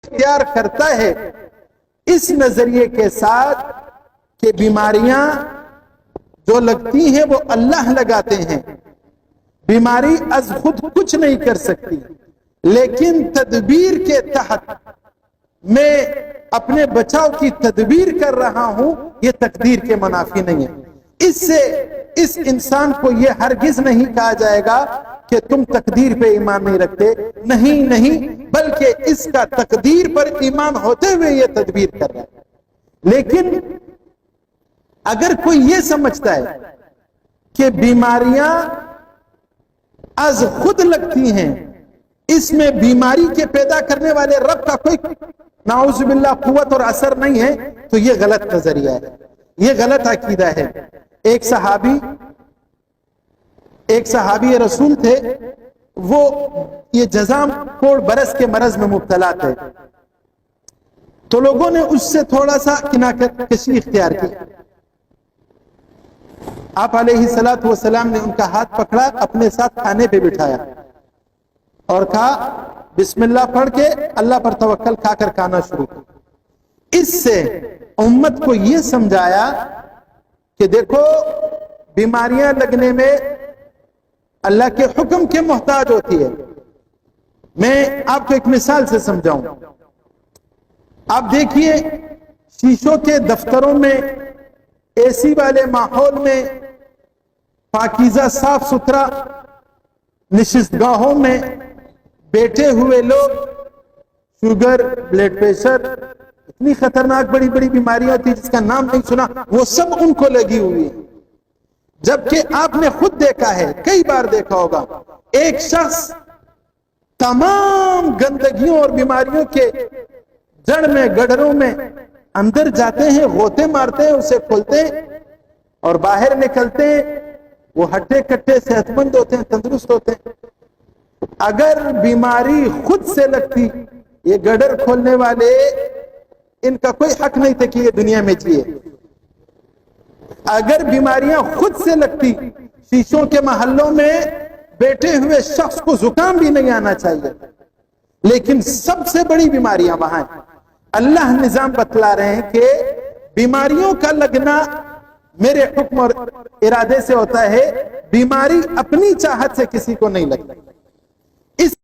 اختیار کرتا ہے اس نظریے کے ساتھ کہ بیماریاں جو لگتی ہیں وہ اللہ لگاتے ہیں، بیماری از خود کچھ نہیں کر سکتی، لیکن تدبیر کے تحت میں اپنے بچاؤ کی تدبیر کر رہا ہوں، یہ تقدیر کے منافی نہیں ہے۔ اس سے اس انسان کو یہ ہرگز نہیں کہا جائے گا کہ تم تقدیر پہ ایمان نہیں رکھتے، نہیں، بلکہ اس کا تقدیر پر ایمان ہوتے ہوئے یہ تدبیر کر رہا ہے۔ لیکن اگر کوئی یہ سمجھتا ہے کہ بیماریاں از خود لگتی ہیں، اس میں بیماری کے پیدا کرنے والے رب کا کوئی نعوذ باللہ قوت اور اثر نہیں ہے، تو یہ غلط نظریہ ہے، یہ غلط عقیدہ ہے۔ ایک صحابی رسول تھے، وہ یہ جزام کوڑ برس کے مرض میں مبتلا تھے، تو لوگوں نے اس سے تھوڑا سا کناکت کشی اختیار کی۔ آپ علیہ الصلوۃ والسلام نے ان کا ہاتھ پکڑا، اپنے ساتھ کھانے پہ بٹھایا اور کہا بسم اللہ پڑھ کے اللہ پر توکل، کھا کر کھانا شروع کیا۔ اس سے امت کو یہ سمجھایا کہ دیکھو بیماریاں لگنے میں اللہ کے حکم کے محتاج ہوتی ہے۔ میں آپ کو ایک مثال سے سمجھاؤں، آپ دیکھیے شیشوں کے دفتروں میں، اے سی والے ماحول میں، پاکیزہ صاف ستھرا نشست گاہوں میں بیٹھے ہوئے لوگ، شوگر، بلڈ پریشر، اتنی خطرناک بڑی بڑی بیماریاں ہوتی جس کا نام نہیں سنا، وہ سب ان کو لگی ہوئی ہے۔ جبکہ آپ نے خود دیکھا ہے، کئی بار دیکھا ہوگا، ایک شخص تمام گندگیوں اور بیماریوں کے جڑ میں، گڑھروں میں اندر جاتے ہیں، غوطے مارتے ہیں، اسے کھولتے ہیں اور باہر نکلتے ہیں، وہ ہٹے کٹے صحت مند ہوتے ہیں، تندرست ہوتے ہیں۔ اگر بیماری خود سے لگتی، یہ گڑر کھولنے والے، ان کا کوئی حق نہیں تھا کہ یہ دنیا میں جیے۔ اگر بیماریاں خود سے لگتی، شیشوں کے محلوں میں بیٹھے ہوئے شخص کو زکام بھی نہیں آنا چاہیے، لیکن سب سے بڑی بیماریاں وہاں ہیں۔ اللہ نظام بتلا رہے ہیں کہ بیماریوں کا لگنا میرے حکم اور ارادے سے ہوتا ہے، بیماری اپنی چاہت سے کسی کو نہیں لگتی۔